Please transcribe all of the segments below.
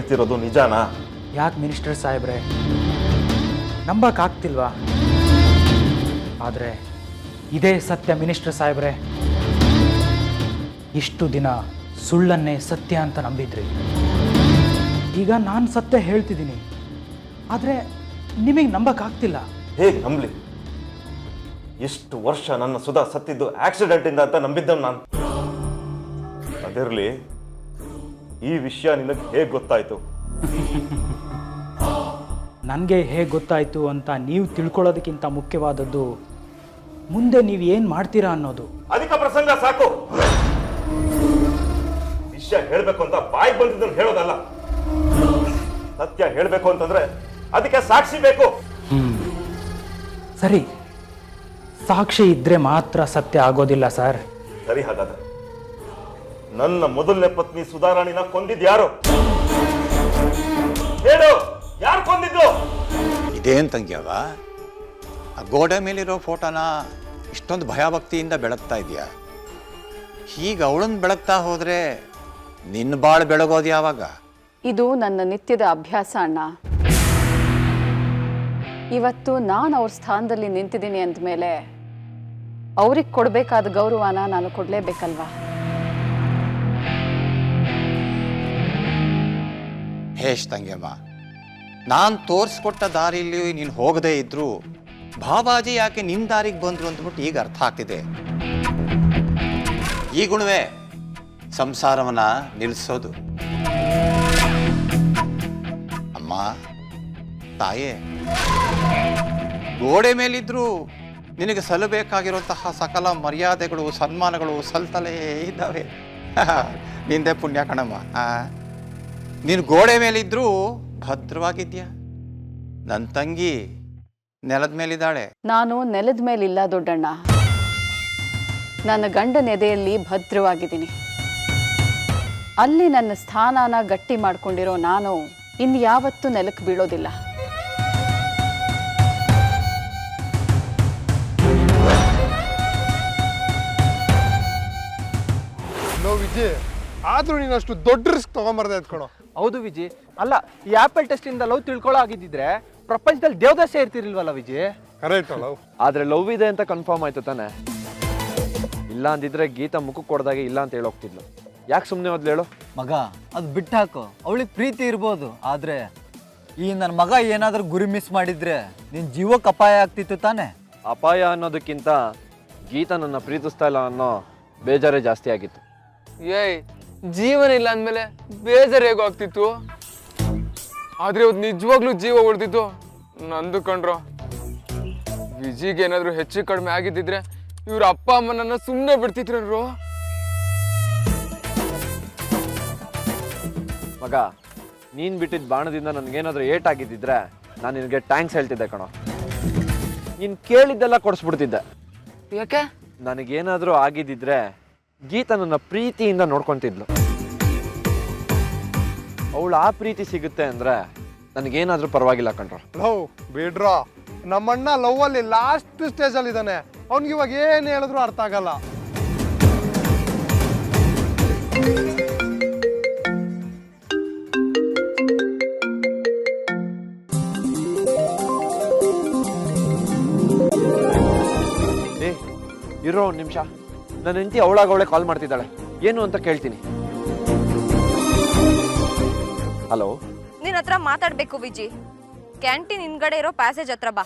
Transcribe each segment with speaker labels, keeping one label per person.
Speaker 1: ಹೇಳ್ತಿರೋದು ನಿಜಾನಾ?
Speaker 2: ಯಾಕೆ ಮಿನಿಸ್ಟರ್ ಸಾಹೇಬ್ರೆ ನಂಬಕ್ಕಾಗ್ತಿಲ್ವಾ? ಆದರೆ ಇದೇ ಸತ್ಯ ಮಿನಿಸ್ಟರ್ ಸಾಹೇಬ್ರೆ. ಇಷ್ಟು ದಿನ ಸುಳ್ಳನ್ನೇ ಸತ್ಯ ಅಂತ ನಂಬಿದ್ರಿ. ಈಗ ನಾನು ಸತ್ಯ ಹೇಳ್ತಿದ್ದೀನಿ, ಆದರೆ ನಿಮಗೆ ನಂಬಕ್ಕಾಗ್ತಿಲ್ಲ.
Speaker 1: ಹೇಗೆ ನಂಬಲಿ? ಎಷ್ಟು ವರ್ಷ ನನ್ನ ಸುಧಾ ಸತ್ತಿದ್ದು ಆಕ್ಸಿಡೆಂಟಿಂದ ಅಂತ ನಂಬಿದ್ದವ್ ನಾನು. ಅದಿರಲಿ, ಈ ವಿಷಯ ನಿನಗೆ ಹೇಗೆ ಗೊತ್ತಾಯ್ತು?
Speaker 2: ನನಗೆ ಹೇಗೆ ಗೊತ್ತಾಯಿತು ಅಂತ ನೀವು ತಿಳ್ಕೊಳ್ಳೋದಕ್ಕಿಂತ ಮುಖ್ಯವಾದದ್ದು ಮುಂದೆ ನೀವು ಏನು ಮಾಡ್ತೀರಾ ಅನ್ನೋದು.
Speaker 1: ಅಧಿಕ ಪ್ರಸಂಗ ಸಾಕು. ವಿಷಯ ಹೇಳಬೇಕು ಅಂತ ಬಾಯಿ ಬಂದಿದ್ದನ್ನು ಹೇಳೋದಲ್ಲ. ಸತ್ಯ ಹೇಳಬೇಕು ಅಂತಂದ್ರೆ ಅದಕ್ಕೆ ಸಾಕ್ಷಿ ಬೇಕು.
Speaker 2: ಸರಿ, ಸಾಕ್ಷಿ ಇದ್ರೆ ಮಾತ್ರ ಸತ್ಯ ಆಗೋದಿಲ್ಲ ಸರ್.
Speaker 1: ಸರಿ, ಹಾಗಾದ್ರೆ ನನ್ನ ಮೊದಲನೇ ಪತ್ನಿ ಸುಧಾರಾಣಿನ ಕೊಂದಿದ್ ಯಾರು? ಹೇಳು, ಯಾರು ಕೊಂದಿದ್ದು?
Speaker 3: ಇದೇನ್ ತಂಗ್ಯವ, ಆ ಗೋಡೆ ಮೇಲಿರೋ ಫೋಟೋನ ಇಷ್ಟೊಂದು ಭಯಭಕ್ತಿಯಿಂದ ಬೆಳಗ್ತಾ ಇದೆಯಾ? ಹೀಗೆ ಅವಳನ್ನು ಬೆಳಗ್ತಾ ಹೋದ್ರೆ ನಿನ್ನ ಬಾಳು ಬೆಳಗೋದು ಯಾವಾಗ?
Speaker 4: ಇದು ನನ್ನ ನಿತ್ಯದ ಅಭ್ಯಾಸ ಅಣ್ಣ. ಇವತ್ತು ನಾನು ಅವ್ರ ಸ್ಥಾನದಲ್ಲಿ ನಿಂತಿದ್ದೀನಿ ಅಂದಮೇಲೆ ಅವ್ರಿಗೆ ಕೊಡಬೇಕಾದ ಗೌರವನ ನಾನು ಕೊಡಲೇಬೇಕಲ್ವಾ?
Speaker 3: ಹೇಶ್ ತಂಗ್ಯಮ್ಮ, ನಾನು ತೋರಿಸ್ಕೊಟ್ಟ ದಾರಿಲಿ ನೀನು ಹೋಗದೇ ಇದ್ರು ಬಾಬಾಜಿ ಯಾಕೆ ನಿನ್ನ ದಾರಿಗೆ ಬಂದ್ರು ಅಂದ್ಬಿಟ್ಟು ಈಗ ಅರ್ಥ ಆಗ್ತಿದೆ. ಈ ಗುಣವೇ ಸಂಸಾರವನ್ನ ನಿಲ್ಲಿಸೋದು. ಅಮ್ಮ ತಾಯೇ, ಗೋಡೆ ಮೇಲಿದ್ರು ನಿನಗೆ ಸಲ್ಲಬೇಕಾಗಿರುವಂತಹ ಸಕಲ ಮರ್ಯಾದೆಗಳು ಸನ್ಮಾನಗಳು ಸಲ್ತಲೇ ಇದ್ದಾವೆ. ನಿಂದೆ ಪುಣ್ಯ ಕಣಮ್ಮ. ನೀನು ಗೋಡೆ ಮೇಲಿದ್ರೂ ಭದ್ರವಾಗಿದ್ಯಾ. ನನ್ನ ತಂಗಿ ನೆಲದ ಮೇಲಿದ್ದಾಳೆ.
Speaker 4: ನಾನು ನೆಲದ ಮೇಲಿಲ್ಲ ದೊಡ್ಡಣ್ಣ. ನನ್ನ ಗಂಡನ ಎದೆಯಲ್ಲಿ ಭದ್ರವಾಗಿದ್ದೀನಿ. ಅಲ್ಲಿ ನನ್ನ ಸ್ಥಾನನ ಗಟ್ಟಿ ಮಾಡ್ಕೊಂಡಿರೋ ನಾನು ಇನ್ಯಾವತ್ತೂ ನೆಲಕ್ಕೆ ಬೀಳೋದಿಲ್ಲ.
Speaker 5: ವಿಜಯ್, ಆದ್ರೂ ನೀನು ಅಷ್ಟು ದೊಡ್ಡ ರಿಸ್ಕ್ ತಗೊಂಬರ್ದೆ ಎತ್ಕೊಳೋ.
Speaker 6: ಹೌದು ವಿಜಯ್. ಅಲ್ಲ, ಈ ಆಪಲ್ ಟೆಸ್ಟ್ ಇಂದ ಲವ್ ತಿಳ್ಕೊಳ್ಳೋ ಆಗಿದ್ದಿದ್ರೆ ಪ್ರಪಂಚದಲ್ಲಿ ದೇವದಾಸ ಇರ್ತಿರ್ಲಿಲ್ವಲ್ಲ ವಿಜಯ್?
Speaker 5: Correct love.
Speaker 6: ಆದ್ರೆ ಲವ್ ಇದೆ ಅಂತ ಕನ್ಫರ್ಮ್ ಆಯ್ತು ತಾನೆ? ಇಲ್ಲ ಅಂದಿದ್ರೆ ಗೀತಾ ಮುಖಕ್ಕೆ ಕೊಡ್ದಾಗೆ ಇಲ್ಲ ಅಂತ ಹೇಳೋಗ್ತಿದ್ಲು. ಯಾಕೆ ಸುಮ್ಮನೆ ಹೋದ್ಲು ಹೇಳು?
Speaker 7: ಮಗ, ಅದು ಬಿಟ್ಟಾಕು. ಅವಳಿಗೆ ಪ್ರೀತಿ ಇರ್ಬೋದು, ಆದ್ರೆ ಈ ನನ್ನ ಮಗ ಏನಾದ್ರೂ ಗುರಿ ಮಿಸ್ ಮಾಡಿದ್ರೆ ನಿನ್ ಜೀವಕ್ಕೆ ಅಪಾಯ ಆಗ್ತಿತ್ತು ತಾನೆ?
Speaker 6: ಅಪಾಯ ಅನ್ನೋದಕ್ಕಿಂತ ಗೀತಾ ನನ್ನ ಪ್ರೀತಿಸ್ತಾ ಇಲ್ಲ ಅನ್ನೋ ಬೇಜಾರೇ ಜಾಸ್ತಿ ಆಗಿತ್ತು.
Speaker 8: ಏಯ್, ಜೀವನ ಇಲ್ಲ ಅಂದಮೇಲೆ ಬೇಜಾರು ಹೇಗೋ ಆಗ್ತಿತ್ತು. ಆದ್ರೆ ಇವತ್ತು ನಿಜವಾಗ್ಲೂ ಜೀವ ಉಳಿದಿತ್ತು ನಂದು ಕಣ್ರೋ. ವಿಜಿಗೆ ಏನಾದ್ರು ಹೆಚ್ಚು ಕಡಿಮೆ ಆಗಿದ್ದಿದ್ರೆ ಇವ್ರ ಅಪ್ಪ ಅಮ್ಮ ನನ್ನ ಸುಮ್ಮನೆ ಬಿಡ್ತಿದ್ರು.
Speaker 6: ಮಗ, ನೀನ್ ಬಿಟ್ಟಿದ್ದ ಬಾಣದಿಂದ ನನ್ಗೇನಾದ್ರೂ ಏಟ್ ಆಗಿದ್ದಿದ್ರೆ ನಾನು ನಿನಗೆ ಟ್ಯಾಂಕ್ಸ್ ಹೇಳ್ತಿದ್ದೆ ಕಣೋ. ನೀನ್ ಕೇಳಿದ್ದೆಲ್ಲ ಕೊಡಿಸ್ಬಿಡ್ತಿದ್ದೆ.
Speaker 8: ಯಾಕೆ?
Speaker 6: ನನಗೇನಾದ್ರೂ ಆಗಿದ್ದಿದ್ರೆ ಗೀತಾ ನನ್ನ ಪ್ರೀತಿಯಿಂದ ನೋಡ್ಕೊಂತಿದ್ಲು. ಅವಳು ಆ ಪ್ರೀತಿ ಸಿಗುತ್ತೆ ಅಂದ್ರೆ ನನಗೇನಾದ್ರೂ ಪರವಾಗಿಲ್ಲ ಕಣ್ರ.
Speaker 5: ಲವ್ ಬಿಡ್ರೋ, ನಮ್ಮಣ್ಣ ಲವ್ ಅಲ್ಲಿ ಲಾಸ್ಟ್ ಸ್ಟೇಜ್ ಅಲ್ಲಿ ಇದ್ದಾನೆ. ಅವ್ನಿಗೆ ಇವಾಗ ಏನ್ ಹೇಳಿದ್ರು ಅರ್ಥ ಆಗಲ್ಲ.
Speaker 6: ಇರೋ ಒಂದು ನಿಮಿಷ, ನನ್ನ ಹೆಂಡತಿ ಅವಳಾಗವಳೆ ಕಾಲ್ ಮಾಡ್ತಿದ್ದಾಳೆ. ಏನು ಅಂತ ಕೇಳ್ತೀನಿ. ಹಲೋ,
Speaker 9: ನಿನ್ನ ಹತ್ರ ಮಾತಾಡ್ಬೇಕು ವಿಜಿ. ಕ್ಯಾಂಟೀನ್ ಹಿಂದ್ಗಡೆ ಇರೋ ಪ್ಯಾಸೇಜ್ ಹತ್ರ ಬಾ.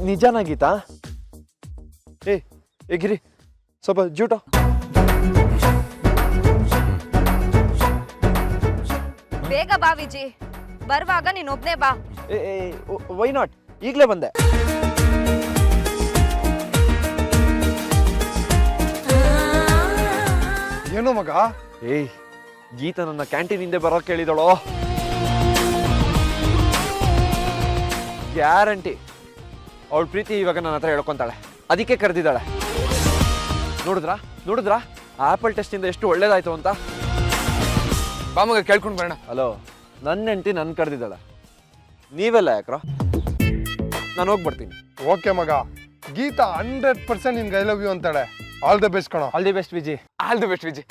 Speaker 6: ನಿಜಾನ ಗೀತಾ? ಏ ಗಿರಿ, ಸ್ವಲ್ಪ ಜೂಟೋ.
Speaker 9: ಬೇಗ ಬಾ ವಿಜಿ, ಬರುವಾಗ ನೀನೊಬ್ನೇ ಬಾ.
Speaker 6: ವೈ ನಾಟ್, ಈಗಲೇ ಬಂದೆ.
Speaker 5: ಏನೋ ಮಗ?
Speaker 6: ಏಯ್, ಗೀತಾ ನನ್ನ ಕ್ಯಾಂಟೀನ್ ಹಿಂದೆ ಬರೋ ಕೇಳಿದಳೋ. ಗ್ಯಾರಂಟಿ ಅವಳ ಪ್ರೀತಿ ಇವಾಗ ನನ್ನ ಹತ್ರ ಹೇಳ್ಕೊಂತಾಳೆ. ಅದಕ್ಕೆ ಕರೆದಿದ್ದಾಳೆ. ನೋಡಿದ್ರಾ ಆಪಲ್ ಟೆಸ್ಟ್ ಇಂದ ಎಷ್ಟು ಒಳ್ಳೇದಾಯ್ತು ಅಂತ.
Speaker 8: ಬಾಮಗ ಕೇಳ್ಕೊಂಡು ಬರೋಣ.
Speaker 6: ಹಲೋ, ನನ್ನ ಹೆಂಡತಿ ನನ್ನ ಕರೆದಿದ್ದಾಳೆ. ನೀವೆಲ್ಲ ಯಾಕ್ರೋ? ನಾನು ಹೋಗ್ಬರ್ತೀನಿ.
Speaker 5: ಓಕೆ ಮಗ, ಗೀತಾ 100% ನಿನ್ಗೆ ಐ ಲವ್ ಯು ಅಂತಾಳೆ. ಆಲ್ ದ ಬೆಸ್ಟ್ ಕಣೋ.
Speaker 6: All the best Viji.
Speaker 8: All the best Viji.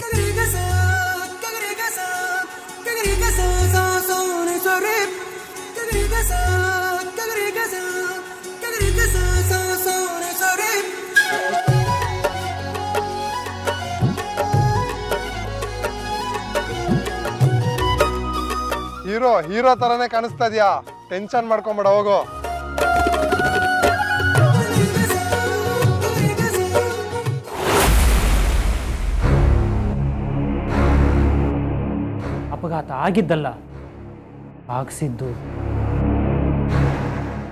Speaker 5: Hero ತರನೇ ಕಾಣಿಸ್ತಾ ಇದೆಯಾ? ಟೆನ್ಷನ್ ಮಾಡ್ಕೊಂಬೇಡ, ಹೋಗು.
Speaker 2: ಅಪಘಾತ ಆಗಿದ್ದಲ್ಲ, ಆಗಿಸಿದ್ದು.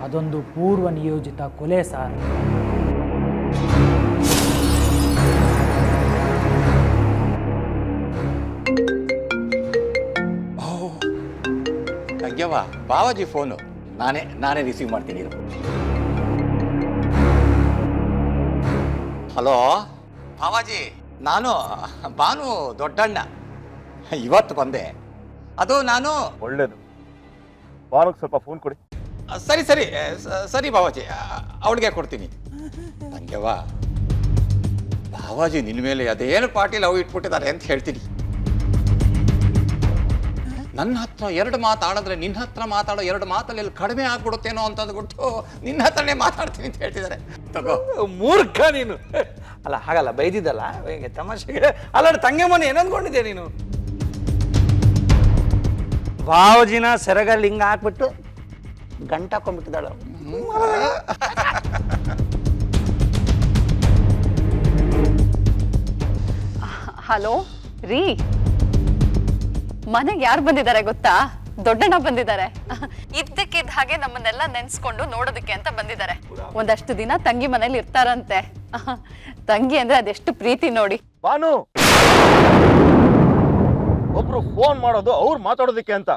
Speaker 2: ಅದೊಂದು ಪೂರ್ವ ನಿಯೋಜಿತ ಕೊಲೆ ಸಾರ್.
Speaker 3: ತಂಗ್ಯವ್ವ, ಬಾವಾಜಿ ಫೋನು. ನಾನೇ ರಿಸೀವ್ ಮಾಡ್ತೀನಿ. ಹಲೋ ಬಾವಾಜಿ, ನಾನು ಭಾನು ದೊಡ್ಡಣ್ಣ. ಇವತ್ತು ಬಂದೆ. ಅದು ನಾನು
Speaker 1: ಒಳ್ಳೇದು. ಬಾನುಗೆ ಸ್ವಲ್ಪ ಫೋನ್ ಕೊಡಿ.
Speaker 3: ಸರಿ ಬಾವಾಜಿ, ಅವಳಿಗೆ ಕೊಡ್ತೀನಿ. ತಂಗ್ಯವ್ವ, ಬಾವಾಜಿ ನಿನ್ನ ಮೇಲೆ ಅದೇನು ಪಾಟೀಲ್ ಅವು ಇಟ್ಬಿಟ್ಟಿದ್ದಾರೆ ಅಂತ ಹೇಳ್ತೀನಿ. ನನ್ನ ಹತ್ರ 2 ಮಾತಾಡಿದ್ರೆ ನಿನ್ನ ಹತ್ರ ಮಾತಾಡೋ 2 ಮಾತಲ್ಲಿ ಕಡಿಮೆ ಆಗ್ಬಿಡುತ್ತೇನೋ ಅಂತಂದ್ಬಿಟ್ಟು ನಿನ್ನ ಹತ್ರನೇ ಮಾತಾಡ್ತೀನಿ ಅಂತ ಹೇಳ್ತಿದ್ದಾರೆ. ತಗೋ.
Speaker 10: ಮೂರ್ಖ ನೀನು. ಅಲ್ಲ ಹಾಗಲ್ಲ, ಬೈದಿದ್ದಲ್ಲ ಹಿಂಗೆ ತಮಾಷೆಗೆ. ಅಲ್ಲ ತಂಗೆಮ್ಮನ ಏನಂದ್ಕೊಂಡಿದ್ದೆ ನೀನು? ಭಾವಜಿನ ಸೆರಗಲ್ಲಿ ಹಿಂಗೆ ಹಾಕ್ಬಿಟ್ಟು ಗಂಟಾಕೊಂಡ್ಬಿಟ್ಟಿದ್ದಾಳ.
Speaker 4: ಹಲೋ ರೀ, ಮನೆಗೆ ಯಾರು ಬಂದಿದ್ದಾರೆ ಗೊತ್ತಾ? ದೊಡ್ಡಣ್ಣ ಬಂದಿದ್ದಾರೆ. ಇದ್ದಕ್ಕಿದ್ದ ಹಾಗೆ ನಮ್ಮನ್ನೆಲ್ಲ ನೆನ್ಸ್ಕೊಂಡು ನೋಡೋದಕ್ಕೆ ಅಂತ ಬಂದಿದ್ದಾರೆ. ಒಂದಷ್ಟು ದಿನ ತಂಗಿ ಮನೇಲಿ ಇರ್ತಾರಂತೆ. ತಂಗಿ ಅಂದ್ರೆ ಅದೆಷ್ಟು ಪ್ರೀತಿ ನೋಡಿ.
Speaker 1: ಬಾನು, ಒಬ್ರು ಫೋನ್ ಮಾಡೋದು ಅವ್ರು ಮಾತಾಡೋದಕ್ಕೆ ಅಂತ,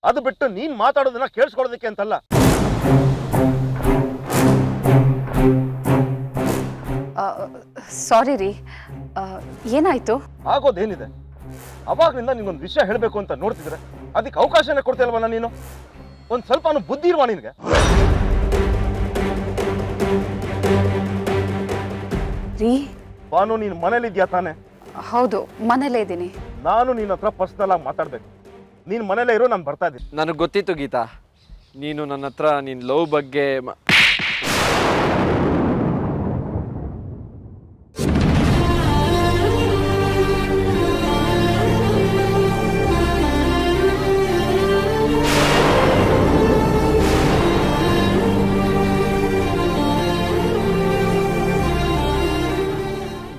Speaker 1: ಅದು ಬಿಟ್ಟು ನೀನ್ ಮಾತಾಡೋದನ್ನ ಕೇಳಿಸ್ಕೊಳ್ಳೋದಕ್ಕೆ ಅಂತಲ್ಲ.
Speaker 4: ಸಾರಿ ರೀ, ಏನಾಯ್ತು?
Speaker 1: ಆಗೋದೇನಿದೆ? ಅವಾಗ್ಲಿಂದ ನಿಂಗೊಂದು ವಿಷಯ ಹೇಳ್ಬೇಕು ಅಂತ ನೋಡ್ತಿದ್ರೆ ಅದಕ್ಕೆ ಅವಕಾಶನೇ ಕೊಡ್ತಿಲ್ವಲ್ಲ ನೀನು? ಒಂದ್ ಸ್ವಲ್ಪ ಬುದ್ಧಿ ಇಲ್ವಾ ನಿನ್ಗೆ?
Speaker 4: ರೀ
Speaker 1: ಬಾನು, ನೀನ್ ಮನೇಲಿದ್ಯಾ ತಾನೆ?
Speaker 4: ಹೌದು, ಮನೇಲೇ ಇದ್ದೀನಿ.
Speaker 1: ನಾನು ನಿನ್ನ ಹತ್ರ ಪರ್ಸನಲ್ ಆಗಿ ಮಾತಾಡ್ಬೇಕು. ನೀನ್ ಮನೇಲೇ ಇರೋ, ನಾನು ಬರ್ತಾ ಇದ್ದೀನಿ.
Speaker 6: ನನಗೆ ಗೊತ್ತಿತ್ತು ಗೀತಾ, ನೀನು ನನ್ನ ಹತ್ರ ನಿನ್ನ ಲವ್ ಬಗ್ಗೆ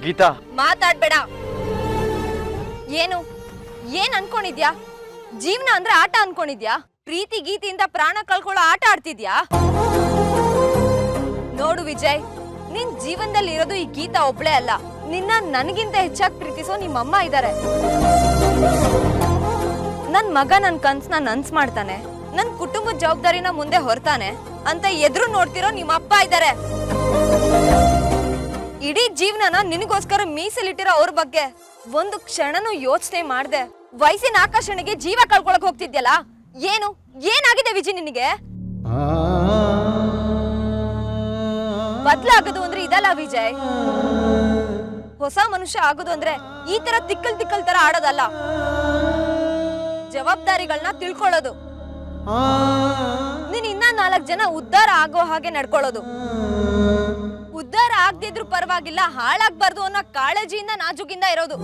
Speaker 6: ಗೀತಾ.
Speaker 9: ಮಾತಾಡ್ಬೇಡ. ಏನ್ ಅನ್ಕೊಂಡಿದ್ಯಾ? ಜೀವನ ಅಂದ್ರೆ ಆಟ ಅನ್ಕೊಂಡಿದ್ಯಾ? ಪ್ರೀತಿ ಗೀತಿಯಿಂದ ಪ್ರಾಣ ಕಳ್ಕೊಳ್ಳೋ ಆಟ ಆಡ್ತಿದ್ಯಾ? ನೋಡು ವಿಜಯ್, ನಿನ್ ಜೀವನದಲ್ಲಿ ಇರೋದು ಈ ಗೀತಾ ಒಬ್ಳೇ ಅಲ್ಲ. ನಿನ್ನ ನನಗಿಂತ ಹೆಚ್ಚಾಗಿ ಪ್ರೀತಿಸೋ ನಿಮ್ಮಮ್ಮ ಇದ್ದಾರೆ. ನನ್ ಮಗ ನನ್ ಕನ್ಸ್ನ ನನ್ಸ್ ಮಾಡ್ತಾನೆ, ನನ್ ಕುಟುಂಬದ ಜವಾಬ್ದಾರಿನ ಮುಂದೆ ಹೊರ್ತಾನೆ ಅಂತ ಎದುರು ನೋಡ್ತಿರೋ ನಿಮ್ಮ ಅಪ್ಪ ಇದ್ದಾರೆ. ಇಡೀ ಜೀವನನ ನಿನಗೋಸ್ಕರ ಮೀಸಲಿಟ್ಟಿರೋ ಅವ್ರ ಬಗ್ಗೆ ಒಂದು ಕ್ಷಣನೂ ಯೋಚನೆ ಮಾಡ್ದೆ ವಯಸ್ಸಿನ ಆಕರ್ಷಣೆಗೆ ಜೀವ ಕಳ್ಕೊಳಕ್ ಹೋಗ್ತಿದ್ಯಲ್ಲ. ಏನಾಗಿದೆ ವಿಜಯ್ ನಿನಗೆ? ಬದ್ಲಾಗೋದು ಅಂದ್ರೆ ಇದಲ್ಲ ವಿಜಯ್. ಹೊಸ ಮನುಷ್ಯ ಆಗೋದು ಅಂದ್ರೆ ಈ ತರ ತಿಕ್ಕಲ್ ತರ ಆಡೋದಲ್ಲ. ಜವಾಬ್ದಾರಿಗಳನ್ನ ತಿಳ್ಕೊಳ್ಳೋದು. ನೀನ್ ಇನ್ನ 4 ಜನ ಉದ್ಧಾರ ಆಗೋ ಹಾಗೆ ನಡ್ಕೊಳ್ಳೋದು. ಉದ್ಧಾರ ಆಗದಿದ್ರು ಪರವಾಗಿಲ್ಲ, ಹಾಳಾಗ್ಬಾರ್ದು ಅನ್ನೋ ಕಾಳಜಿಯಿಂದ ನಾಜುಕಿಂದ ಇರೋದು.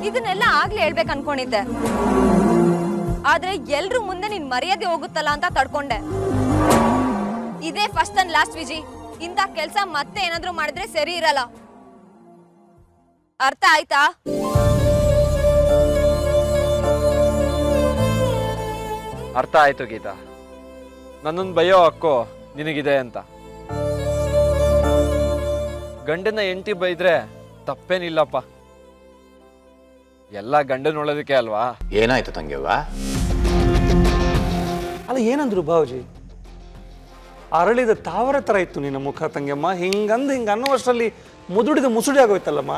Speaker 9: ಇದನ್ನೆಲ್ಲ ಆಗ್ಲೇ ಹೇಳ್ಬೇಕು ಅನ್ಕೊಂಡಿದ್ದೆ, ಆದ್ರೆ ಎಲ್ರು ಮುಂದೆ ನಿನ್ ಮರ್ಯಾದೆ ಹೋಗುತ್ತಲ್ಲ ಅಂತ ತಡ್ಕೊಂಡೆ. ಇದೇ ಫಸ್ಟ್ ಅಂಡ್ ಲಾಸ್ಟ್ ವಿಜಿ. ಇಂಥ ಕೆಲ್ಸ ಮತ್ತೆ ಏನಾದ್ರೂ ಮಾಡಿದ್ರೆ ಸರಿ ಇರಲ್ಲ. ಅರ್ಥ ಆಯ್ತಾ?
Speaker 6: ಅರ್ಥ ಆಯ್ತು ಗೀತಾ. ನನ್ನನ್ನು ಬಯ್ಯೋ ಹಕ್ಕು ನಿನಗಿದೆ ಅಂತ. ಗಂಡನ ಹೆಂಡತಿ ಬೈದ್ರೆ ತಪ್ಪೇನಿಲ್ಲಪ್ಪ. ಎಲ್ಲ ಗಂಡನ ಒಳ್ಳೋದಕ್ಕೆ ಅಲ್ವಾ?
Speaker 3: ಏನಾಯ್ತು ತಂಗ್ಯವ್ವ?
Speaker 10: ಅಲ್ಲ ಏನಂದ್ರು ಬಾವುಜಿ? ಅರಳಿದ ತಾವರ ಥರ ಇತ್ತು ನಿನ್ನ ಮುಖ ತಂಗಮ್ಮ. ಹಿಂಗೆ ಅನ್ನುವಷ್ಟರಲ್ಲಿ ಮುದುಡಿದ ಮುಸುಡಿ ಆಗೋಯ್ತಲ್ಲಮ್ಮ.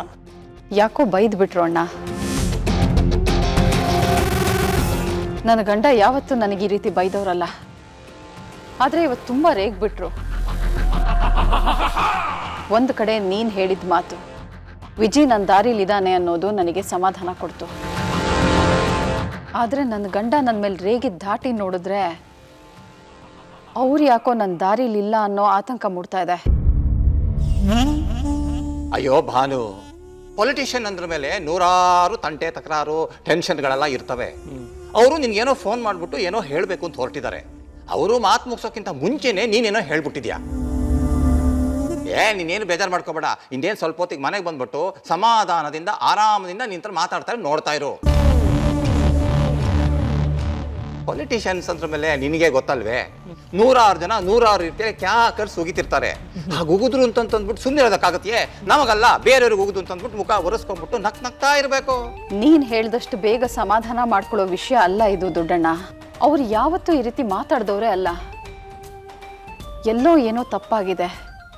Speaker 4: ಯಾಕೋ ಬೈದ್ ಬಿಟ್ರು ಅಣ್ಣ. ನನ್ನ ಗಂಡ ಯಾವತ್ತೂ ನನಗೆ ಈ ರೀತಿ ಬೈದವ್ರಲ್ಲ. ಆದರೆ ಇವತ್ತು ತುಂಬ ರೇಗ್ಬಿಟ್ರು. ಒಂದು ಕಡೆ ನೀನು ಹೇಳಿದ ಮಾತು ವಿಜಿ ನನ್ನ ದಾರಿಲಿದ್ದಾನೆ ಅನ್ನೋದು ನನಗೆ ಸಮಾಧಾನ ಕೊಡ್ತು. ಆದರೆ ನನ್ನ ಗಂಡ ನನ್ನ ಮೇಲೆ ರೇಗಿದ ಧಾಟಿ ನೋಡಿದ್ರೆ ಅವ್ರು ಯಾಕೋ ನನ್ನ ದಾರಿಲಿಲ್ಲ ಅನ್ನೋ ಆತಂಕ ಮೂಡ್ತಾ ಇದೆ.
Speaker 3: ಅಯ್ಯೋ ಭಾನು, ಪೊಲಿಟಿಷಿಯನ್ ಅಂದ್ರ ಮೇಲೆ ನೂರಾರು ತಂಟೆ ತಕರಾರು ಟೆನ್ಷನ್ಗಳೆಲ್ಲ ಇರ್ತವೆ. ಅವರು ನಿನ್ಗೇನೋ ಫೋನ್ ಮಾಡಿಬಿಟ್ಟು ಏನೋ ಹೇಳಬೇಕು ಅಂತ ಹೊರಟಿದ್ದಾರೆ. ಅವರು ಮಾತು ಮುಗಿಸೋಕ್ಕಿಂತ ಮುಂಚೆನೆ ನೀನೇನೋ ಹೇಳ್ಬಿಟ್ಟಿದ್ಯಾ. ನೀನೇನು ಬೇಜಾರು ಮಾಡ್ಕೋಬೇಡ. ಇನ್ನೇನು ಸ್ವಲ್ಪ ಹೊತ್ತಿಗೆ ಮನೆಗೆ ಬಂದ್ಬಿಟ್ಟು ಸಮಾಧಾನದಿಂದ ಆರಾಮದಿಂದ ನಿಂತ ಮಾತಾಡ್ತಾರೆ, ನೋಡ್ತಾ ಇರು. ಪೊಲಿಟಿಷಿಯನ್ಸ್ ಅಂದ್ರ ಮೇಲೆ ನಿನಗೆ ಗೊತ್ತಲ್ವೇ, ನೂರಾರು ಜನ ನೂರಾರು ರೀತಿಯ ಕ್ಯಾಕರ್ಸ್ ಉಗಿತಿರ್ತಾರೆ. ಹಾಗೆ ಉಗಿದ್ರು ಅಂತಂದ್ಬಿಟ್ಟು ಸುಮ್ಮನೆ ಇರೋದಕ್ಕಾಗತ್ತೆಯೇ? ನಮಗಲ್ಲ, ಬೇರೆಯವ್ರಿಗೆ ಉಗಿದು ಅಂತಂದ್ಬಿಟ್ಟು ಮುಖ ಒರೆಸ್ಕೊಂಡ್ಬಿಟ್ಟು ನಗ್ತಾ ಇರಬೇಕು.
Speaker 4: ನೀನು ಹೇಳಿದಷ್ಟು ಬೇಗ ಸಮಾಧಾನ ಮಾಡ್ಕೊಳ್ಳೋ ವಿಷಯ ಅಲ್ಲ ಇದು ದೊಡ್ಡಣ್ಣ. ಅವ್ರು ಯಾವತ್ತೂ ಈ ರೀತಿ ಮಾತಾಡ್ದವ್ರೆ ಅಲ್ಲ. ಎಲ್ಲೋ ಏನೋ ತಪ್ಪಾಗಿದೆ,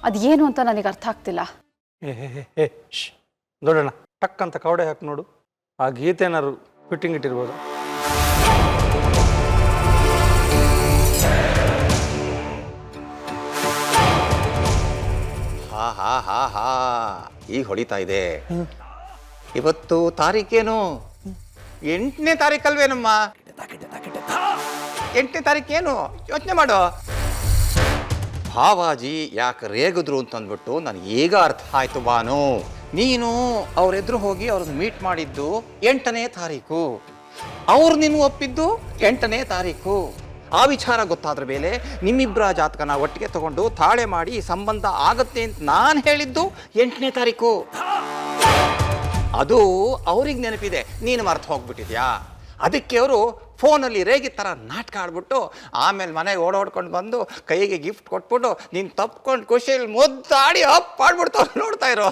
Speaker 4: ಅದೇನು ಅಂತ ನನಗೆ ಅರ್ಥ ಆಗ್ತಿಲ್ಲ.
Speaker 10: ದೊಡ್ಡಣ್ಣ ಟಕ್ ಅಂತ ಕವಡೆ ಹಾಕಿ ನೋಡು, ಆ ಗೀತೆನಾರು ಫಿಟ್ಟಿಂಗ್ ಇಟ್ಟಿರ್ಬೋದು.
Speaker 3: ಹಾ ಈಗ ಹೊಡಿತಾ ಇದೆ. ಇವತ್ತು ತಾರೀಕೇನು? 8ನೇ ತಾರೀಕಲ್ವೇನಮ್ಮ? 8ನೇ ತಾರೀಕೇನು? ಯೋಚನೆ ಮಾಡು. ಭಾವಾಜಿ ಯಾಕೆ ರೇಗಿದ್ರು ಅಂತಂದ್ಬಿಟ್ಟು ನನಗೆ ಈಗ ಅರ್ಥ ಆಯ್ತು ಬಾನು. ನೀನು ಅವ್ರೆದ್ರು ಹೋಗಿ ಅವ್ರನ್ನ ಮೀಟ್ ಮಾಡಿದ್ದು 8ನೇ ತಾರೀಕು, ಅವ್ರು ನಿನ್ನ ಒಪ್ಪಿದ್ದು 8ನೇ ತಾರೀಕು. ಆ ವಿಚಾರ ಗೊತ್ತಾದ್ರ ಮೇಲೆ ನಿಮ್ಮಿಬ್ಬರ ಜಾತಕನ ಒಟ್ಟಿಗೆ ತಗೊಂಡು ತಾಳೆ ಮಾಡಿ ಸಂಬಂಧ ಆಗತ್ತೆ ಅಂತ ನಾನು ಹೇಳಿದ್ದು 8ನೇ ತಾರೀಕು. ಅದು ಅವ್ರಿಗೆ ನೆನಪಿದೆ, ನೀನು ಮರ್ತು ಹೋಗ್ಬಿಟ್ಟಿದ್ಯಾ. ಅದಕ್ಕೆ ಅವರು ಫೋನಲ್ಲಿ ರೇಗಿ ಥರ ನಾಟಕ ಆಡ್ಬಿಟ್ಟು ಆಮೇಲೆ ಮನೆಗೆ ಓಡಾಡ್ಕೊಂಡು ಬಂದು ಕೈಗೆ ಗಿಫ್ಟ್ ಕೊಟ್ಬಿಟ್ಟು ನೀನು ತಪ್ಕೊಂಡು ಖುಷಿಯಲ್ಲಿ ಮುದ್ದಾಡಿ ಅಪ್ ಆಡ್ಬಿಡ್ತಾವ್. ನೋಡ್ತಾ ಇರೋ.